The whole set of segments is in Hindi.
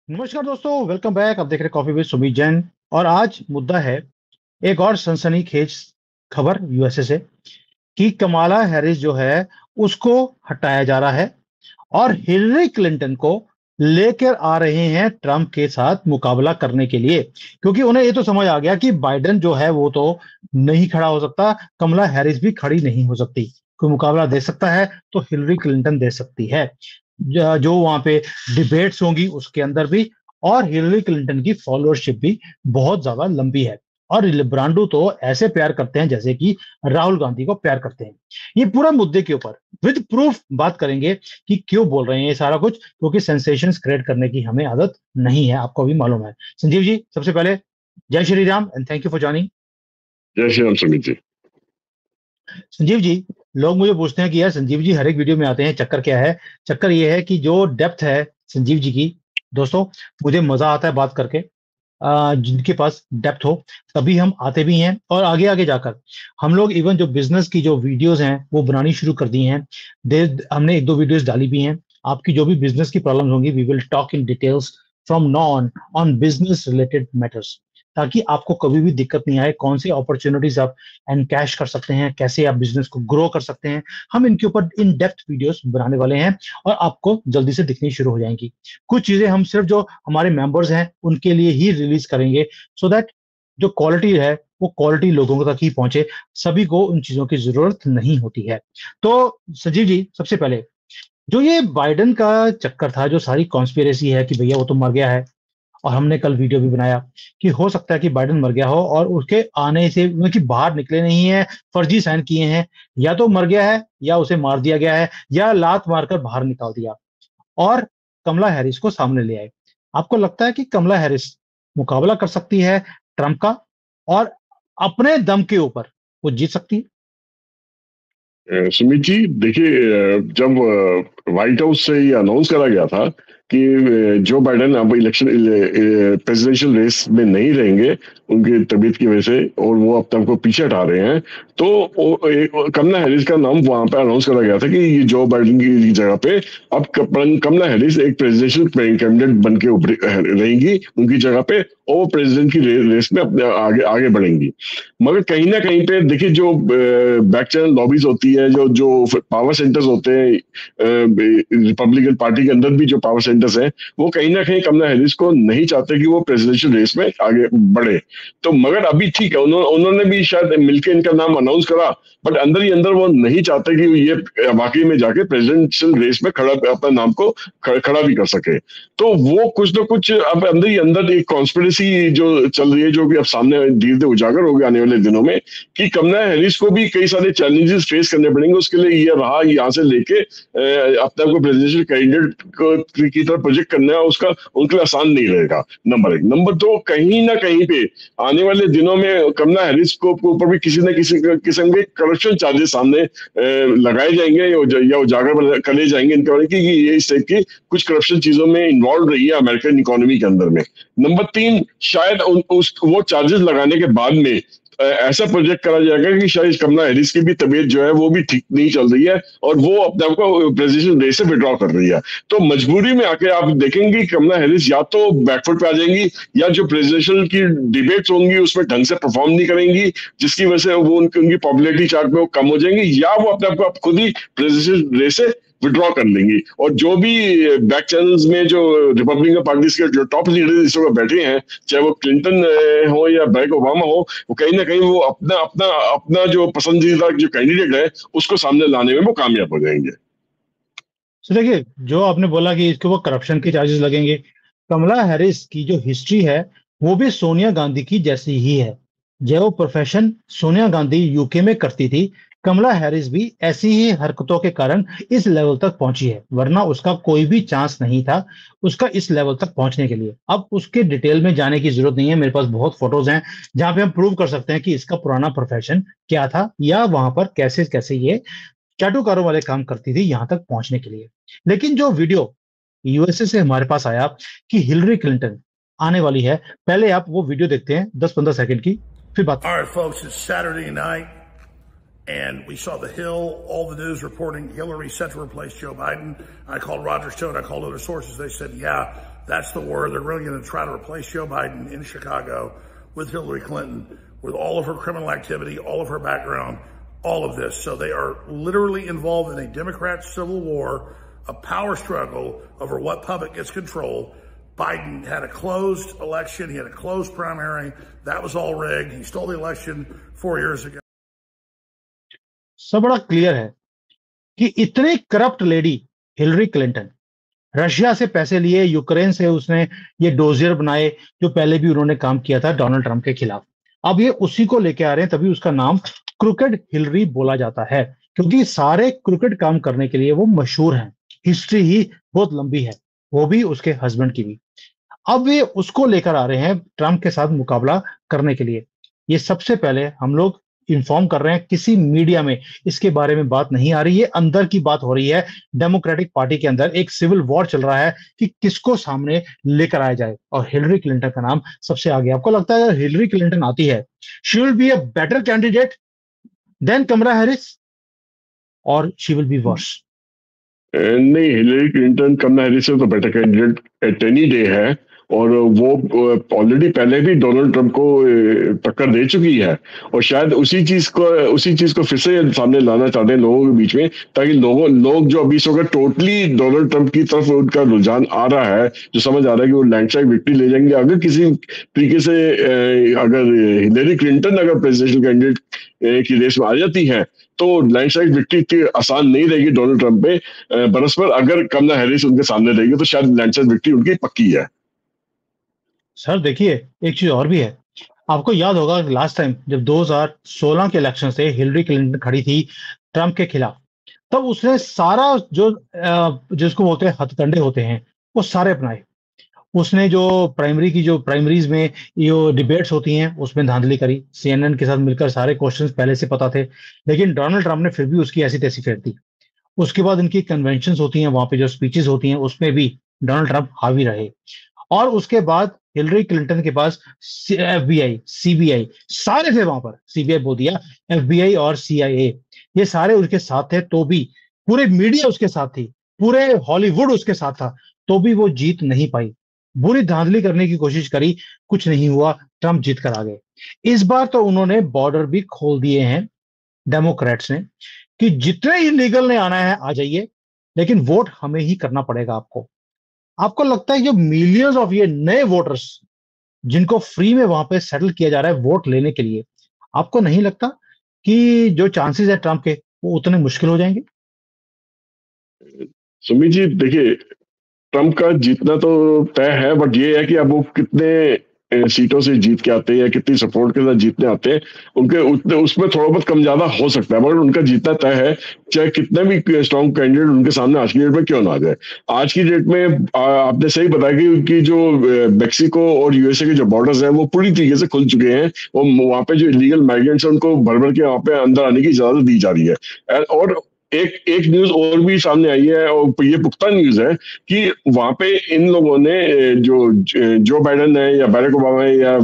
नमस्कार दोस्तों, वेलकम बैक। आप देख रहे कॉफी विद सुमित जैन। और आज मुद्दा है एक और सनसनीखेज खबर यूएसए से कि कमाला हैरिस जो है उसको हटाया जा रहा है और हिलरी क्लिंटन को लेकर आ रहे हैं ट्रंप के साथ मुकाबला करने के लिए, क्योंकि उन्हें ये तो समझ आ गया कि बाइडेन जो है वो तो नहीं खड़ा हो सकता, कमला हैरिस भी खड़ी नहीं हो सकती। कोई मुकाबला दे सकता है तो हिलरी क्लिंटन दे सकती है। जो वहां पे डिबेट्स होंगी उसके अंदर भी, और हिलरी क्लिंटन की फॉलोअरशिप भी बहुत ज्यादा लंबी है। और लिब्रांडो तो ऐसे प्यार करते हैं जैसे कि राहुल गांधी को प्यार करते हैं। ये पूरा मुद्दे के ऊपर विद प्रूफ बात करेंगे कि क्यों बोल रहे हैं ये सारा कुछ, क्योंकि सेंसेशंस क्रिएट करने की हमें आदत नहीं है, आपको भी मालूम है। संजीव जी, सबसे पहले जय Shri Ram and thank you for joining. जय श्री राम सुमित जी। संजीव जी, लोग मुझे पूछते हैं कि यार संजीव जी हर एक वीडियो में आते हैं, चक्कर क्या है? चक्कर ये है कि जो डेप्थ है संजीव जी की, दोस्तों, मुझे मजा आता है बात करके। जिनके पास डेप्थ हो तभी हम आते भी हैं, और आगे आगे जाकर हम लोग इवन जो बिजनेस की जो वीडियोस हैं वो बनानी शुरू कर दी हैं। हमने एक दो वीडियोस डाली भी हैं। आपकी जो भी बिजनेस की प्रॉब्लम होंगी, we will talk in details from now on business related matters, ताकि आपको कभी भी दिक्कत नहीं आए। कौन सी अपॉर्चुनिटीज आप एनकैश कर सकते हैं, कैसे आप बिजनेस को ग्रो कर सकते हैं, हम इनके ऊपर इन डेप्थ वीडियोस बनाने वाले हैं और आपको जल्दी से दिखनी शुरू हो जाएंगी। कुछ चीजें हम सिर्फ जो हमारे मेंबर्स हैं उनके लिए ही रिलीज करेंगे, सो दैट जो क्वालिटी है वो क्वालिटी लोगों तक ही पहुंचे। सभी को उन चीजों की जरूरत नहीं होती है। तो संजीव जी, सबसे पहले जो ये बाइडेन का चक्कर था, जो सारी कॉन्स्पिरेसी है कि भैया वो तो मर गया है, और हमने कल वीडियो भी बनाया कि हो सकता है कि बाइडेन मर गया हो और उसके आने से उनकी बाहर निकले नहीं है, फर्जी साइन किए हैं, या तो मर गया है या उसे मार दिया गया है या लात मारकर बाहर निकाल दिया, और कमला हैरिस को सामने ले आए। आपको लगता है कि कमला हैरिस मुकाबला कर सकती है ट्रंप का, और अपने दम के ऊपर वो जीत सकती है? सुमित जी देखिए, जब व्हाइट हाउस से ये अनाउंस करा गया था कि जो बाइडेन अब इलेक्शन प्रेसिडेंशियल रेस में नहीं रहेंगे उनकी तबीयत की वजह से, और वो अब तक को पीछे हटा रहे हैं, तो कमला हैरिस का नाम वहां पे अनाउंस करा गया था कि ये जो बाइडेन की जगह पे अब कमला हैरिस एक प्रेसिडेंशियल कैंडिडेट बन के रहेंगी उनकी जगह पे, और वो प्रेसिडेंट की रेस में अपने आगे आगे बढ़ेंगी। मगर कहीं ना कहीं पे देखिए, जो बैक चैनल लॉबीज होती है, जो जो पावर सेंटर्स होते हैं रिपब्लिकन पार्टी के अंदर भी, जो पावर सेंटर्स हैं, वो कहीं ना कहीं कमला हैरिस को नहीं चाहते कि वो प्रेसिडेंशियल रेस में आगे बढ़े। तो मगर अभी ठीक है, उन्होंने भी शायद मिलकर इनका नाम अनाउंस करा, बट अंदर ही अंदर वो नहीं चाहते कि ये वाकई में जाके प्रेसिडेंशियल रेस में खड़ा अपना नाम को खड़ा भी कर सके। तो वो कुछ ना कुछ अब अंदर ही अंदर एक कॉन्स्पिरेसी जो चल रही है, जो भी अब सामने धीरे धीरे उजागर हो गया आने वाले दिनों में, कि कमला हैरिस को भी कई सारे चैलेंजेस फेस करने पड़ेंगे उसके लिए। ये रहा यहाँ से लेके अपने आप को प्रेसिडेंशियल कैंडिडेट की तरफ प्रोजेक्ट करना है उसका उनके लिए आसान नहीं रहेगा, नंबर एक। नंबर दो, कहीं ना कहीं पे आने वाले दिनों में कमला हैरिस को ऊपर भी किसी न किसी किस्म के करप्शन चार्जेस सामने लगाए जाएंगे या उजागर करे जाएंगे इनके बारे में, कि ये इस टाइप की कुछ करप्शन चीजों में इन्वॉल्व रही है अमेरिकन इकोनॉमी के अंदर में। नंबर तीन, शायद वो चार्जेस लगाने के बाद में ऐसा प्रोजेक्ट करा जाएगा कि शायद कमला हैरिस की भी तबीयत जो है वो भी ठीक नहीं चल रही है, और वो अपने आप को प्रेसिडेंशियल रेस से विड्रॉ कर रही है। तो मजबूरी में आके आप देखेंगे कि कमला हैरिस या तो बैकफुट पे आ जाएंगी, या जो प्रेसिडेंशियल की डिबेट्स होंगी उसमें ढंग से परफॉर्म नहीं करेंगी, जिसकी वजह से वो उनकी पॉपुलैरिटी चार्ट में वो कम हो जाएंगी, या वो अपने आप को खुद ही प्रेसिडेंशियल रेस से विड्रॉ कर लेंगी। और जो भी बैक चैनल्स में जो रिपब्लिकन पार्टी के जो टॉप लीडर्स इस वक्त बैठे हैं, चाहे वो क्लिंटन हो या बराक ओबामा हो, वो कहीं ना कहीं वो अपना अपना अपना जो पसंदीदा जो कैंडिडेट है उसको सामने लाने में वो कामयाब हो जाएंगे। तो देखिए, जो आपने बोला कि इसके ऊपर करप्शन के चार्जेस लगेंगे, कमला हैरिस की जो हिस्ट्री है वो भी सोनिया गांधी की जैसी ही है। जो प्रोफेशन सोनिया गांधी यूके में करती थी, कमला हैरिस भी ऐसी ही हरकतों के कारण इस लेवल तक पहुंची है, वरना उसका कोई भी चांस नहीं था उसका इस लेवल तक पहुंचने के लिए। अब उसके डिटेल में जाने की जरूरत नहीं है, मेरे पास बहुत फोटोज हैं जहां पे हम प्रूव कर सकते हैं कि इसका पुराना प्रोफेशन क्या था, या वहां पर कैसे कैसे ये चाटुकारों वाले काम करती थी यहां तक पहुंचने के लिए। लेकिन जो वीडियो यूएसए से हमारे पास आया कि हिलरी क्लिंटन आने वाली है, पहले आप वो वीडियो देखते हैं 10-15 सेकंड की, फिर बात। All right, folks, it's Saturday night, and we saw the Hill, all the news reporting Hillary set to replace Joe Biden. I called Roger Stone, I called other sources. They said, yeah, That's the war. They're really going to try to replace Joe Biden in Chicago with Hillary Clinton, with all of her criminal activity, all of her background, all of this. So they are literally involved in a Democrat civil war, a power struggle over what puppet gets control. Biden had a closed election. He had a closed primary. That was all rigged. He stole the election 4 years ago. सब बड़ा क्लियर है कि इतने corrupt lady Hillary Clinton, Russia से पैसे लिए, यूक्रेन से उसने ये डोजियर बनाए, जो पहले भी उन्होंने काम किया था डोनाल्ड ट्रंप के खिलाफ। अब ये उसी को लेके आ रहे हैं, तभी उसका नाम क्रुकेड हिलरी बोला जाता है, क्योंकि सारे क्रुकेड काम करने के लिए वो मशहूर हैं। हिस्ट्री ही बहुत लंबी है, वो भी उसके हस्बैंड की भी। अब वे उसको लेकर आ रहे हैं ट्रंप के साथ मुकाबला करने के लिए। ये सबसे पहले हम लोग इन्फॉर्म कर रहे हैं, किसी मीडिया में इसके बारे में बात नहीं आ रही है, अंदर की बात हो रही है। डेमोक्रेटिक पार्टी के अंदर एक सिविल वॉर चल रहा है कि किसको सामने लेकर आया जाए, और हिलरी क्लिंटन का नाम सबसे आगे। आपको लगता है अगर हिलरी क्लिंटन आती है, she will be a better candidate than Kamala Harris, और शी विल बी वर्स? नहीं, हिलरी क्लिंटन कमला हैरिस से तो better candidate at any day है, और वो ऑलरेडी पहले भी डोनाल्ड ट्रंप को टक्कर दे चुकी है, और शायद उसी चीज को फिर से सामने लाना चाहते हैं लोगों के बीच में, ताकि लोग जो अभी इस वक्त टोटली डोनाल्ड ट्रंप की तरफ उनका रुझान आ रहा है, जो समझ आ रहा है कि वो लैंडस्लाइड विक्ट्री ले जाएंगे अगर किसी तरीके से, अगर हिलरी क्लिंटन अगर प्रेसिडेंशियल कैंडिडेट की रेस में आ जाती है, तो लैंडस्लाइड विक्ट्री इतनी आसान नहीं रहेगी डोनाल्ड ट्रंप पे बनस्पत। अगर कमला हैरिस उनके सामने रहेगी तो शायद लैंडस्लाइड विक्ट्री उनकी पक्की है। सर देखिए, एक चीज और भी है। आपको याद होगा लास्ट टाइम जब 2016 के इलेक्शन से हिलरी क्लिंटन खड़ी थी ट्रंप के खिलाफ, तब उसने सारा जो जिसको बोलते हैं हथकंडे होते हैं, वो सारे अपनाए। उसने जो प्राइमरीज में जो डिबेट्स होती हैं उसमें धांधली करी, CNN के साथ मिलकर सारे क्वेश्चंस पहले से पता थे, लेकिन डोनाल्ड ट्रंप ने फिर भी उसकी ऐसी तैसी फेर दी। उसके बाद इनकी कन्वेंशन होती हैं, वहां पे जो स्पीचेस होती हैं उसमें भी डोनाल्ड ट्रंप हावी रहे। और उसके बाद हिलरी क्लिंटन के पास FBI, CBI सारे थे वहां पर, CBI बोल दिया, FBI और CIA ये सारे उसके साथ थे, तो भी पूरे मीडिया उसके साथ थी, पूरे हॉलीवुड उसके साथ था, तो भी वो जीत नहीं पाई। बुरी धांधली करने की कोशिश करी, कुछ नहीं हुआ, ट्रंप जीत कर आ गए। इस बार तो उन्होंने बॉर्डर भी खोल दिए हैं डेमोक्रेट्स ने, कि जितने इलीगल ने आना है आ जाइए, लेकिन वोट हमें ही करना पड़ेगा आपको। आपको लगता है जो मिलियंस ऑफ ये नए वोटर्स जिनको फ्री में वहां पे सेटल किया जा रहा है वोट लेने के लिए, आपको नहीं लगता कि जो चांसेस है ट्रंप के वो उतने मुश्किल हो जाएंगे? सुमित जी देखिए, ट्रंप का जीतना तो तय है, बट ये है कि अब वो कितने सीटों से जीत के आते हैं या कितनी सपोर्ट के साथ जीतने आते हैं, उनके उसमें थोड़ा बहुत कम ज्यादा हो सकता है, मगर उनका जीतना तय है, चाहे कितने भी स्ट्रॉन्ग कैंडिडेट उनके सामने आज की डेट में क्यों ना आ जाए। आज की डेट में आपने सही बताया कि जो मेक्सिको और USA के जो बॉर्डर्स हैं वो पूरी तरीके से खुल चुके हैं, और वहां पे जो इलीगल माइग्रेंट्स हैं उनको भर भर के वहां पे अंदर आने की इजाजत दी जा रही है। और एक न्यूज और भी सामने आई है, और ये पुख्ता न्यूज है कि वहां पे इन लोगों ने जो बाइडन है या बैरक ओबामा है या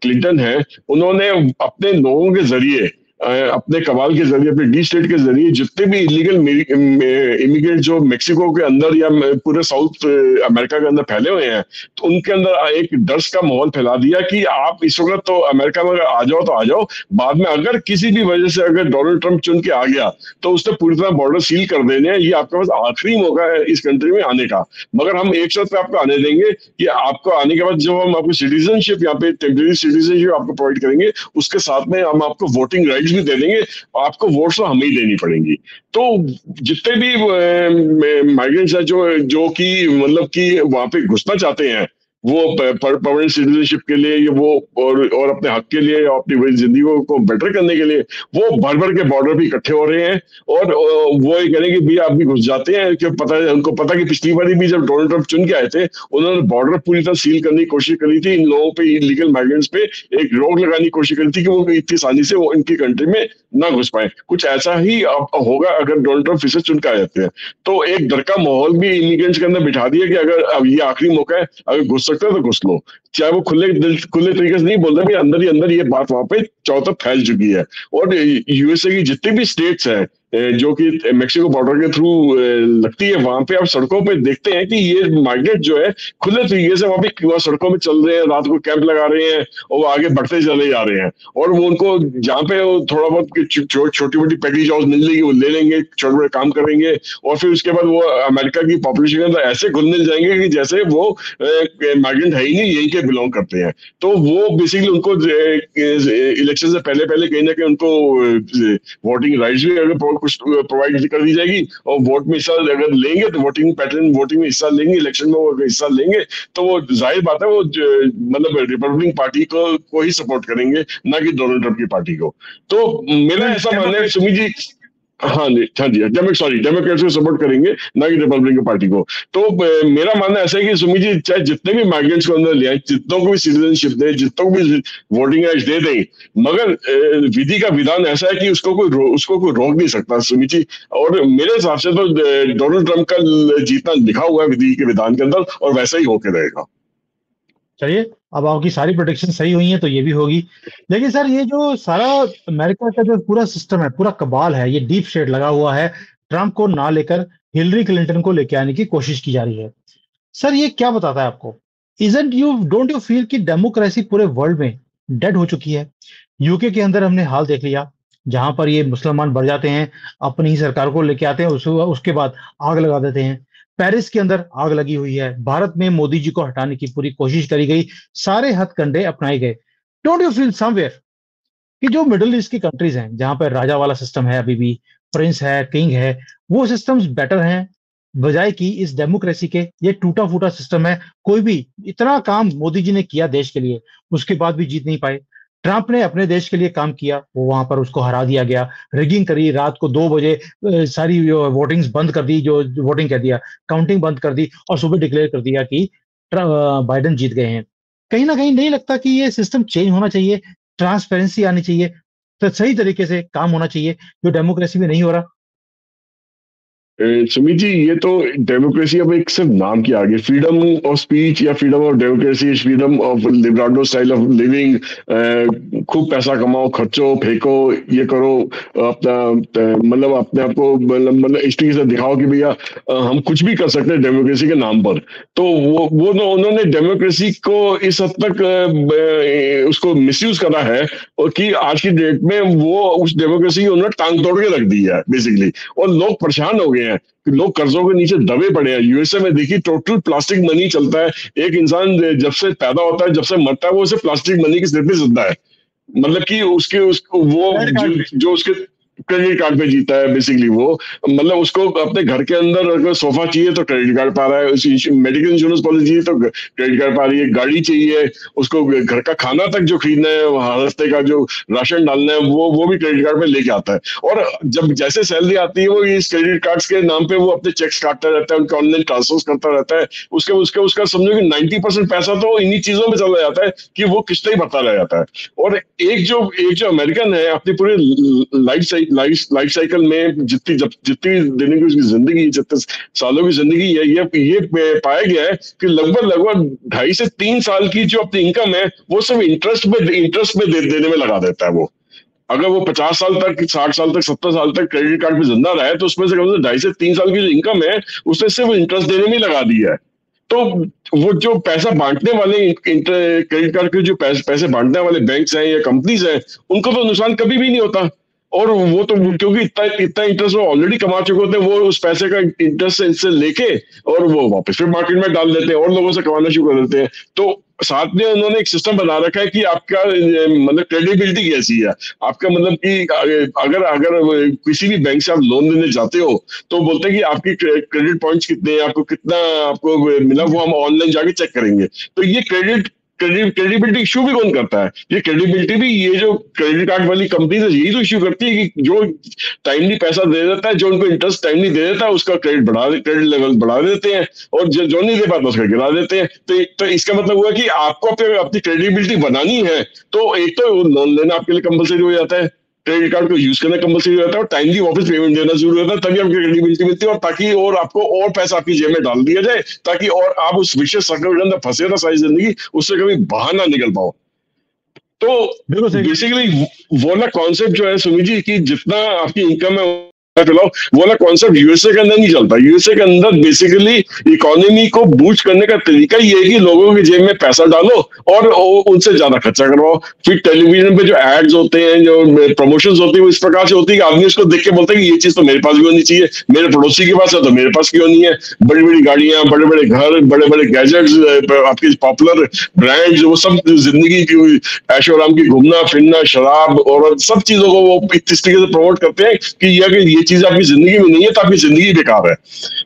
क्लिंटन है, उन्होंने अपने लोगों के जरिए, अपने कमाल के जरिए, अपने डी स्टेट के जरिए जितने भी इलीगल इमिग्रेंट जो मेक्सिको के अंदर या पूरे साउथ अमेरिका के अंदर फैले हुए हैं, तो उनके अंदर एक डर का माहौल फैला दिया कि आप इस वक्त तो अमेरिका में आ जाओ तो आ जाओ, बाद में अगर किसी भी वजह से अगर डोनाल्ड ट्रंप चुन के आ गया तो उसने पूरी तरह बॉर्डर सील कर देने हैं, ये आपके पास आखिरी मौका है इस कंट्री में आने का, मगर हम एक शर्त पे आपको आने देंगे कि आपको आने के बाद जब हम आपको सिटीजनशिप, यहाँ पे टेम्परेरी सिटीजनशिप आपको प्रोवाइड करेंगे, उसके साथ में हम आपको वोटिंग राइट भी दे देंगे, आपको वोट्स तो हमें ही देनी पड़ेंगी। तो जितने भी माइग्रेंट्स हैं जो कि मतलब कि वहां पे घुसना चाहते हैं, वो परमानेंट सिटीजनशिप के लिए वो और अपने हक के लिए, अपनी जिंदगी को बेटर करने के लिए वो भर भर के बॉर्डर पे इकट्ठे हो रहे हैं, और वो ये कह रहे हैं कि भैया आप भी घुस जाते हैं, कि उनको पता कि पिछली बार भी जब डोनाल्ड ट्रंप चुन के आए थे, उन्होंने बॉर्डर पूरी तरह सील करने की कोशिश करी थी, इन लोगों पे, इलीगल माइग्रेंट्स पे एक रोक लगाने की कोशिश करी थी कि वो इतनी आसानी से वो इनकी कंट्री में ना घुस पाए। कुछ ऐसा ही होगा अगर डोनाल्ड ट्रंप फिर से चुन के आ जाते हैं, तो एक डर का माहौल भी इमिग्रेंट्स के अंदर बिठा दिया कि अगर अब ये आखिरी मौका है, अगर घुस सकते हो तो घुस लो। चाहे वो खुले तरीके से नहीं बोल रहे, अंदर ही अंदर ये बात वहां पे चारों तरफ फैल चुकी है। और यूएसए की जितनी भी स्टेट्स हैं जो कि मेक्सिको बॉर्डर के थ्रू लगती है, वहां पे आप सड़कों पे देखते हैं कि ये माइग्रेट जो है खुले तरीके से वहां पे सड़कों में चल रहे हैं, रात को कैंप लगा रहे हैं और वो आगे बढ़ते चले जा रहे हैं। और वो उनको जहाँ पे थोड़ा बहुत छोटी मोटी पैकेज जॉब्स मिल जाएगी वो ले लेंगे, छोटे बड़े काम करेंगे, और फिर उसके बाद वो अमेरिका की पॉपुलेशन के अंदर ऐसे घुल मिल जाएंगे कि जैसे वो माइग्रेंट है ही नहीं, यहीं के बिलोंग करते हैं। तो वो बेसिकली उनको इलेक्शन से पहले पहले कहीं ना कहीं उनको वोटिंग राइट्स भी अगर कुछ प्रोवाइड कर दी जाएगी, और वोट में हिस्सा अगर लेंगे तो वोटिंग पैटर्न, वोटिंग में हिस्सा लेंगे, इलेक्शन में वो हिस्सा लेंगे, तो वो जाहिर बात है वो मतलब रिपब्लिकन पार्टी को ही सपोर्ट करेंगे, ना कि डोनाल्ड ट्रंप की पार्टी को। तो मेरा ऐसा मानना है सुमित जी, हाँ जी, डेमोक्रेट्स को सपोर्ट करेंगे, ना कि रिपब्लिकन पार्टी को। तो मेरा मानना ऐसा है कि सुमित जी चाहे जितने भी माइग्रेंट्स को अंदर ले आए, जितनों को भी सिटीजनशिप दे, जितनों को भी वोटिंग राइट्स दे दें, मगर विधि का विधान ऐसा है कि उसको कोई रोक नहीं सकता सुमित जी। और मेरे हिसाब से तो डोनाल्ड ट्रंप का जीतना लिखा हुआ है विधि के विधान के अंदर, और वैसा ही होके रहेगा। चलिए, अब आपकी सारी प्रोडिक्शन सही हुई है तो ये भी होगी। लेकिन सर, ये जो सारा अमेरिका का जो पूरा सिस्टम है, पूरा कबाल है, ये डीप स्टेट लगा हुआ है, ट्रंप को ना लेकर हिलरी क्लिंटन को लेके आने की कोशिश की जा रही है। सर, ये क्या बताता है आपको? डोंट यू फील कि डेमोक्रेसी पूरे वर्ल्ड में डेड हो चुकी है? यूके के अंदर हमने हाल देख लिया, जहां पर ये मुसलमान बढ़ जाते हैं, अपनी ही सरकार को लेके आते हैं, उसके बाद आग लगा देते हैं। पेरिस के अंदर आग लगी हुई है। भारत में मोदी जी को हटाने की पूरी कोशिश करी गई, सारे हथकंडे अपनाए गए। डोंट यू फील समवेयर कि जो मिडिल ईस्ट की कंट्रीज हैं, जहां पर राजा वाला सिस्टम है, अभी भी प्रिंस है, किंग है, वो सिस्टम्स बेटर हैं बजाय कि इस डेमोक्रेसी के? ये टूटा फूटा सिस्टम है। कोई भी इतना काम मोदी जी ने किया देश के लिए, उसके बाद भी जीत नहीं पाए। ट्रंप ने अपने देश के लिए काम किया, वो वहां पर उसको हरा दिया गया। रिगिंग करी, रात को 2 बजे सारी वोटिंग्स बंद कर दी, जो वोटिंग कह दिया, काउंटिंग बंद कर दी, और सुबह डिक्लेयर कर दिया कि बाइडेन जीत गए हैं। कहीं ना कहीं नहीं लगता कि ये सिस्टम चेंज होना चाहिए, ट्रांसपेरेंसी आनी चाहिए, तो सही तरीके से काम होना चाहिए, जो डेमोक्रेसी में नहीं हो रहा? सुमित जी, ये तो डेमोक्रेसी अब एक सिर्फ नाम की आगे, फ्रीडम ऑफ स्पीच या freedom of democracy, freedom of लिबराडो स्टाइल ऑफ लिविंग, खूब पैसा कमाओ, खर्चो, फेंको, ये करो, अपना मतलब अपने आप को मतलब इस तरीके से दिखाओ कि भैया हम कुछ भी कर सकते हैं डेमोक्रेसी के नाम पर। तो वो उन्होंने डेमोक्रेसी को इस हद तक उसको मिसयूज करा है, और कि आज की डेट में वो उस डेमोक्रेसी की उन्होंने टांग तोड़ के रख दी है बेसिकली, और लोग परेशान हो गए हैं कि लोग कर्जों के नीचे दबे पड़े हैं। यूएसए में देखिए टोटल प्लास्टिक मनी चलता है। एक इंसान जब से पैदा होता है, जब से मरता है, वो सिर्फ प्लास्टिक मनी की सिर पे जिंदा है। मतलब कि उसको वो जो उसके क्रेडिट कार्ड पे जीता है बेसिकली वो, मतलब उसको अपने घर के अंदर अगर सोफा चाहिए तो क्रेडिट कार्ड पा रहा है, मेडिकल इंश्योरेंस पॉलिसी चाहिए तो क्रेडिट कार्ड पा रही है, गाड़ी चाहिए, उसको घर का खाना तक जो खरीदना है, हर हफ्ते का जो राशन डालना है, वो भी क्रेडिट कार्ड पे लेके आता है। और जब जैसे सैलरी आती है, वो इस क्रेडिट कार्ड्स के नाम पे वो अपने चेक्स काटता रहता है, उनके ऑनलाइन ट्रांसफर करता रहता है। उसका समझो कि 90% पैसा तो इन्हीं चीजों में चला जाता है कि वो किस्तें ही भरता रह जाता है। और एक जो अमेरिकन है, अपनी पूरी लाइफ साइकिल में जितनी दिन की उसकी जिंदगी, जितने सालों की जिंदगी है, ये पाया गया है कि लगभग 2.5 से 3 साल की जो अपनी इनकम है, वो सिर्फ इंटरेस्ट में देने में लगा देता है। वो अगर वो 50 साल तक, 60 साल तक, 70 साल तक क्रेडिट कार्ड पे जिंदा रहा है, तो उसमें से कम से 2.5 से 3 साल की जो इनकम है, उसने सिर्फ इंटरेस्ट देने में लगा दिया है। तो वो जो पैसा बांटने वाले क्रेडिट कार्ड के जो पैसे बांटने वाले बैंक्स हैं या कंपनीज हैं, उनको तो नुकसान कभी भी नहीं होता। और वो तो क्योंकि इतना इंटरेस्ट वो ऑलरेडी कमा चुके होते हैं, वो उस पैसे का इंटरेस्ट इनसे लेके और वो वापस फिर मार्केट में डाल देते हैं और लोगों से कमाना शुरू कर देते हैं। तो साथ में उन्होंने एक सिस्टम बना रखा है कि आपका मतलब क्रेडिबिलिटी कैसी है आपका, मतलब कि अगर किसी भी बैंक से आप लोन लेने जाते हो तो बोलते हैं कि आपकी क्रेडिट पॉइंट्स कितने हैं, आपको मिला, वो हम ऑनलाइन जाके चेक करेंगे। तो ये क्रेडिबिलिटी इश्यू भी कौन करता है? ये क्रेडिबिलिटी भी ये जो क्रेडिट कार्ड वाली कंपनी है यही तो इश्यू करती है कि जो टाइमली पैसा दे देता है, जो उनको इंटरेस्ट टाइमली दे देता है, उसका क्रेडिट लेवल बढ़ा देते हैं, और जो नहीं दे पाता उसका गिरा देते हैं। तो इसका मतलब हुआ कि आपको अपनी क्रेडिबिलिटी बनानी है तो एक तो लोन लेना आपके लिए कंपलसरी हो जाता है, क्रेडिट कार्ड को यूज करना कंपलसरी रहता है और टाइमली वापस पेमेंट देना जरूरी रहता है, तभी आपकी क्रेडिबिलिटी मिलती है, और ताकि और आपको और पैसा आपकी जेब में डाल दिया जाए, ताकि और आप उस विशेष सर्कल के अंदर फंसे ना सारी जिंदगी, उससे कभी बाहर ना निकल पाओ। तो बेसिकली वो वाला कॉन्सेप्ट जो है सुमित जी, कि जितना आपकी इनकम है फैलाओ, वो वाला कॉन्सेप्ट यूएसए के अंदर नहीं चलता। यूएसए के अंदर बेसिकली इकोनॉमी को बूस्ट करने का तरीका ये है कि लोगों की जेब में पैसा डालो और उनसे ज्यादा खर्चा करवाओ। फिर टेलीविजन पे जो एड्स होते हैं, जो प्रमोशंस होती है, वो इस प्रकार से होती है कि आदमी उसको देख के बोलता है कि ये चीज तो मेरे पास भी होनी चाहिए, मेरे पड़ोसी के पास है तो मेरे पास क्यों नहीं है। बड़ी बड़ी गाड़ियां, बड़े बड़े घर, बड़े बड़े गैजेट्स, आपके पॉपुलर ब्रांड्स, वो सब जिंदगी की ऐशो आराम की, घूमना फिरना, शराब और सब चीजों को वो इस तरीके से प्रमोट करते हैं कि ये चीज आपकी जिंदगी में नहीं है तो आपकी जिंदगी बेकार है।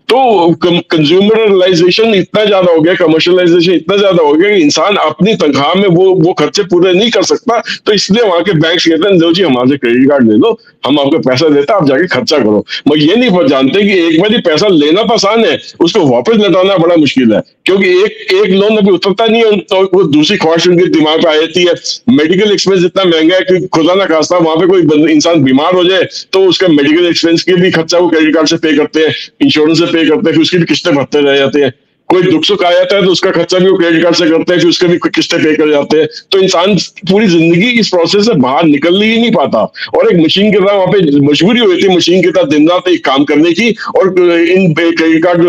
तो कंज्यूमरलाइजेशन इतना ज्यादा हो गया, कमर्शियलाइजेशन इतना ज्यादा हो गया कि इंसान अपनी तनख्वाह में वो खर्चे पूरे नहीं कर सकता, तो इसलिए वहां के बैंक कहते हैं लो जी हमारे क्रेडिट कार्ड ले लो, हम आपको पैसा देते हैं, आप जाके खर्चा करो। मगर ये नहीं जानते कि एक बार ही पैसा लेना तो आसान है, उसको वापस लौटाना बड़ा मुश्किल है, क्योंकि एक लोन अभी उतरता नहीं है और वो दूसरी ख्वाहिश उनके दिमाग पे आ जाती है। मेडिकल एक्सपेंस इतना महंगा है कि खुदा ना खास्ता वहां पे कोई इंसान बीमार हो जाए तो उसका मेडिकल एक्सपेंस के भी खर्चा वो क्रेडिट कार्ड से पे करते हैं, इंश्योरेंस से पे करते हैं, फिर उसकी भी किस्तें भरते रह जाते हैं। कोई दुख सुख आ जाता है तो उसका खर्चा भी वो क्रेडिट कार्ड से करते हैं, फिर उसके भी किस्तें पे कर जाते हैं। तो इंसान पूरी जिंदगी इस प्रोसेस से बाहर निकल ही नहीं पाता, और एक मशीन की तरह वहां पे मजबूरी हुई थी मशीन की तरह दिन रात एक काम करने की। और इन क्रेडिट कार्ड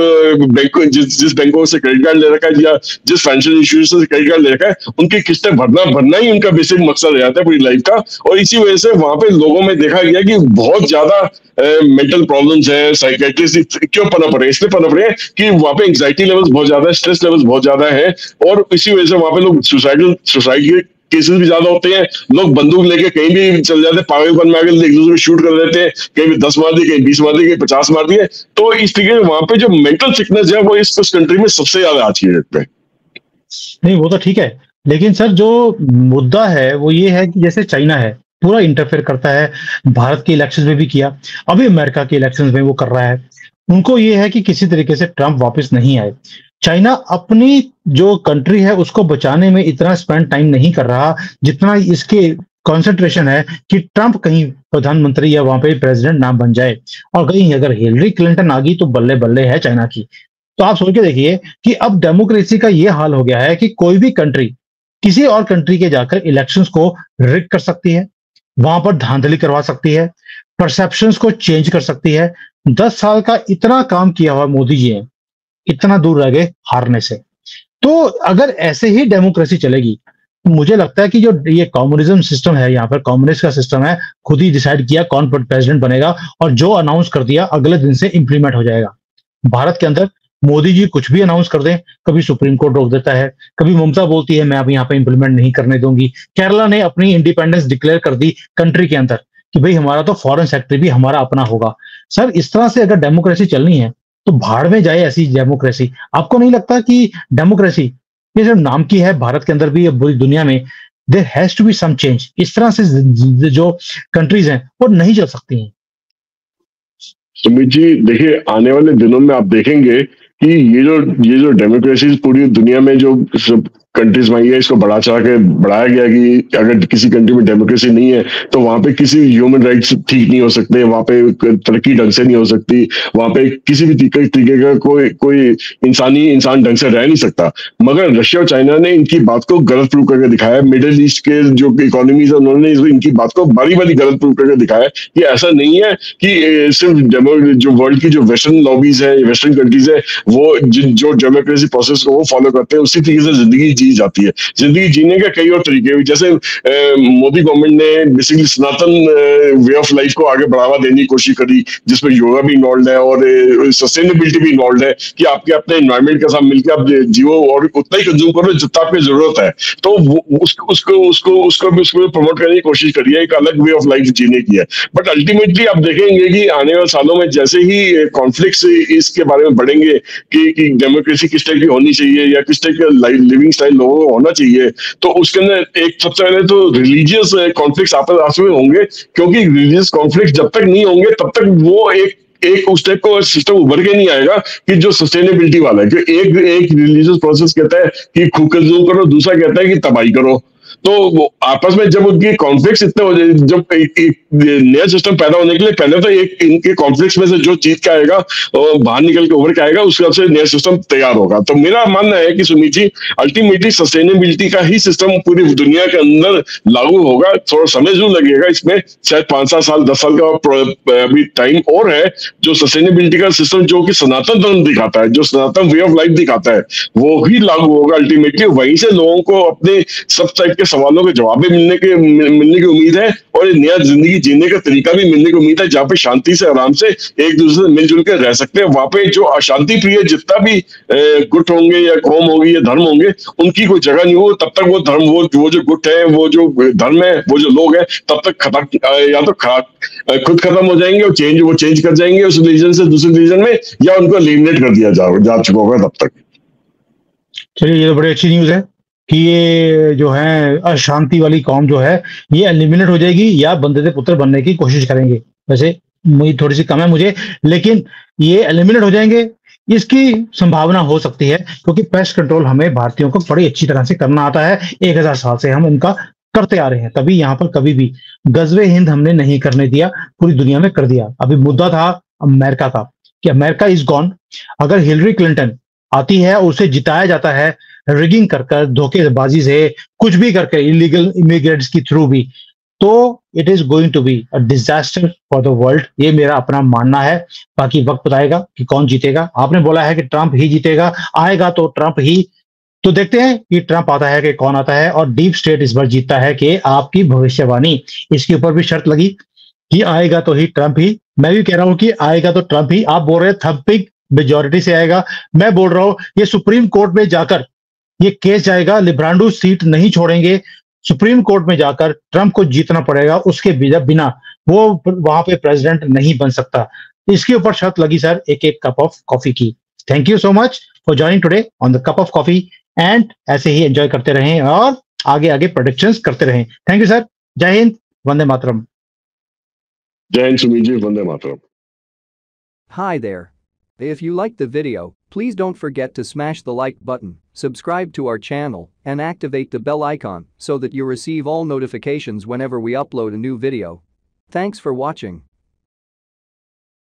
बैंक जिस बैंकों से क्रेडिट कार्ड ले रखा है या जिस फाइनेंशियल इंस्टीट्यूशन से क्रेडिट कार्ड ले रखा है, उनकी किस्तें भरना ही उनका बेसिक मकसद रह जाता है पूरी लाइफ का। और इसी वजह से वहां पे लोगों में देखा गया कि बहुत ज्यादा मेंटल प्रॉब्लम्स है, साइकेट्रिस्ट क्यों पनप रहे हैं, इसलिए पनप रहे हैं कि वहां पे एंग्जाइटी लेवल्स बहुत ज्यादा है, स्ट्रेस लेवल्स बहुत ज्यादा है, और इसी वजह से वहां पे लोग सुसाइड के केसेस भी ज्यादा होते हैं। लोग बंदूक लेके कहीं भी चल जाते हैं, पागलपन में आगे एक दूसरे को शूट कर देते हैं, कहीं भी 10 मार दिए, कहीं 20 मार दिए, कहीं 50 मार दिए। तो इस तरीके वहां पे जो मेंटल सिकनेस है वो इस कंट्री में सबसे ज्यादा आज की डेट पे। नहीं वो तो ठीक है, लेकिन सर जो मुद्दा है वो ये है कि जैसे चाइना है पूरा इंटरफेयर करता है, भारत के इलेक्शन में भी किया, अभी अमेरिका के इलेक्शन में वो कर रहा है। उनको ये है कि किसी तरीके से ट्रंप वापस नहीं आए। चाइना अपनी जो कंट्री है उसको बचाने में इतना स्पेंड टाइम नहीं कर रहा जितना इसके कंसंट्रेशन है कि ट्रंप कहीं प्रधानमंत्री या वहां पे प्रेसिडेंट ना बन जाए। और कहीं अगर हिलरी क्लिंटन आ गई तो बल्ले बल्ले है चाइना की। तो आप सोच के देखिए कि अब डेमोक्रेसी का ये हाल हो गया है कि कोई भी कंट्री किसी और कंट्री के जाकर इलेक्शंस को रिग कर सकती है, वहां पर धांधली करवा सकती है, परसेप्शंस को चेंज कर सकती है। 10 साल का इतना काम किया हुआ मोदी जी ने, इतना दूर रह गए हारने से। तो अगर ऐसे ही डेमोक्रेसी चलेगी, मुझे लगता है कि जो ये कम्युनिज्म सिस्टम है, यहाँ पर कम्युनिस्ट का सिस्टम है, खुद ही डिसाइड किया कौन प्रेसिडेंट बनेगा और जो अनाउंस कर दिया अगले दिन से इंप्लीमेंट हो जाएगा। भारत के अंदर मोदी जी कुछ भी अनाउंस कर दें, कभी सुप्रीम कोर्ट रोक देता है, कभी ममता बोलती है मैं अब यहाँ पे इंप्लीमेंट नहीं करने दूंगी। केरला ने अपनी इंडिपेंडेंस डिक्लेयर कर दी कंट्री के अंदर कि भाई हमारा तो फॉरेन सेक्टर भी हमारा अपना होगा। सर इस तरह से अगर डेमोक्रेसी चलनी है तो भाड़ में जाए ऐसी डेमोक्रेसी। आपको नहीं लगता कि डेमोक्रेसी ये जो नाम की है भारत के अंदर भी पूरी दुनिया में, there has to be some change. इस तरह से जो कंट्रीज हैं वो नहीं चल सकती हैं। सुमित जी देखिए, आने वाले दिनों में आप देखेंगे कि ये जो डेमोक्रेसी पूरी दुनिया में जो सब कंट्रीज में है, इसको बढ़ाया गया कि अगर किसी कंट्री में डेमोक्रेसी नहीं है तो वहां पे किसी ह्यूमन राइट्स ठीक नहीं हो सकते, वहां पे तरक्की ढंग से नहीं हो सकती, वहां पे किसी भी तरीके का कोई इंसान ढंग से रह नहीं सकता। मगर रशिया और चाइना ने इनकी बात को गलत प्रूव करके दिखाया। मिडिल ईस्ट के जो इकोनॉमीज है उन्होंने इनकी बात को बारी बारी गलत प्रूव करके दिखाया कि ऐसा नहीं है कि सिर्फ जो वर्ल्ड की जो वेस्टर्न लॉबीज है, वेस्टर्न कंट्रीज है, वो जो डेमोक्रेसी प्रोसेस को वो फॉलो करते हैं, उसी तरीके से जिंदगी जी जाती है। जिंदगी जीने के कई और तरीके, जैसे मोदी गवर्नमेंट ने basically Sanatan way of life को आगे बढ़ावा देने की कोशिश करी, जिसमें योगा भी इन्वॉल्व है और सस्टेनेबिलिटी भी इन्वॉल्व है कि आपके अपने एनवायरमेंट के साथ मिलकर आप जियो और उतना ही कंज्यूम करो जितना आपकी जरूरत है। तो उसको भी प्रमोट करने की कोशिश करी है, एक अलग वे ऑफ लाइफ जीने की है। बट अल्टीमेटली आप देखेंगे कि आने वाले सालों में जैसे ही कॉन्फ्लिक्ट्स इसके बारे में बढ़ेंगे कि डेमोक्रेसी किस टाइप की होनी चाहिए या किस टाइप का लिविंग स्टाइल लोगों को होना चाहिए, तो उसके अंदर एक सबसे पहले तो रिलीजियस कॉन्फ्लिक्ट्स आपस में होंगे, क्योंकि रिलीजियस कॉन्फ्लिक्ट जब तक नहीं होंगे तब तक वो एक उस टाइप का सिस्टम उभर के नहीं आएगा कि जो सस्टेनेबिलिटी वाला है। कि एक रिलीजियस प्रोसेस कहता है कि खूब कंज्यूम करो, दूसरा कहता है कि तबाही करो। तो वो आपस में जब उनकी कॉन्फ्लिक्ट्स इतने हो जाए, जब नया सिस्टम पैदा होने के लिए पहले तो एक इनके कॉन्फ्लिक्ट्स में से जो जीत के आएगा और बाहर निकल के उभर के आएगा, उसके बाद से नया सिस्टम तैयार होगा। तो मेरा मानना है कि सुमित जी, अल्टीमेटली सस्टेनेबिलिटी का ही सिस्टम पूरी दुनिया के अंदर लागू होगा। थोड़ा समय जरूर लगेगा इसमें, शायद 5-7 साल 10 साल का अभी टाइम और है। जो सस्टेनेबिलिटी का सिस्टम जो कि सनातन धर्म दिखाता है, जो सनातन वे ऑफ लाइफ दिखाता है, वो ही लागू होगा अल्टीमेटली। वहीं से लोगों को अपने सब टाइप के सवालों के जवाब भी मिलने की उम्मीद है, और एक नया जिंदगी जीने का तरीका भी मिलने की उम्मीद है, जहाँ पे शांति से आराम से एक दूसरे से मिलजुल के रह सकते हैं। वहां पे जो अशांति प्रिय जितना भी गुट होंगे या कौम होगी या धर्म होंगे, उनकी कोई जगह नहीं हो। तब तक वो धर्म, वो जो गुट है, वो जो धर्म है, वो जो लोग हैं, तब तक खत्म, या तो खुद खत्म हो जाएंगे और वो चेंज कर जाएंगे उस रिलीजन से दूसरे रिलीजन में, या उनको एलिमिनेट कर दिया जा चुका होगा तब तक। चलिए, ये तो बड़ी अच्छी न्यूज है कि ये जो है अशांति वाली कौम जो है ये एलिमिनेट हो जाएगी, या बंदे से पुत्र बनने की कोशिश करेंगे। वैसे मुझे थोड़ी सी कम है मुझे, लेकिन ये एलिमिनेट हो जाएंगे, इसकी संभावना हो सकती है, क्योंकि पेस्ट कंट्रोल हमें भारतीयों को बड़ी अच्छी तरह से करना आता है। 1000 साल से हम इनका करते आ रहे हैं, तभी यहाँ पर कभी भी गजवे हिंद हमने नहीं करने दिया, पूरी दुनिया में कर दिया। अभी मुद्दा था अमेरिका का कि अमेरिका इज गॉन। अगर हिलरी क्लिंटन आती है, उसे जिताया जाता है रिगिंग कर धोखेबाजी से, कुछ भी करके, इलीगल इमिग्रेंट्स की थ्रू भी, तो it is going to be a disaster for the world. ये मेरा अपना मानना है, बाकी वक्त बताएगा कि कौन जीतेगा। आपने बोला है कि ट्रंप ही जीतेगा, आएगा तो ट्रंप ही, तो देखते हैं कि ट्रंप आता है कि कौन आता है। और डीप स्टेट इस बार जीतता है कि आपकी भविष्यवाणी, इसके ऊपर भी शर्त लगी कि आएगा तो ही ट्रंप ही। मैं भी कह रहा हूं कि आएगा तो ट्रंप ही। आप बोल रहे हैं थंपिंग मेजोरिटी से आएगा, मैं बोल रहा हूं ये सुप्रीम कोर्ट में जाकर ये केस जाएगा, लिब्रांडो सीट नहीं छोड़ेंगे, सुप्रीम कोर्ट में जाकर ट्रंप को जीतना पड़ेगा, उसके बिना वो वहां पे प्रेसिडेंट नहीं बन सकता। इसके ऊपर शर्त लगी सर, एक कप ऑफ कॉफी की। Thank you so much for joining today on the cup of coffee, and ऐसे ही एंजॉय करते रहें और आगे आगे प्रोडिक्शंस करते रहें। थैंक यू सर, जय हिंद, वंदे मातरम। जय हिंद सुमीत जी, Vande Mataram. Hi there. If you liked the video, please don't forget to smash the like button, subscribe to our channel, and activate the bell icon so that you receive all notifications whenever we upload a new video. Thanks for watching.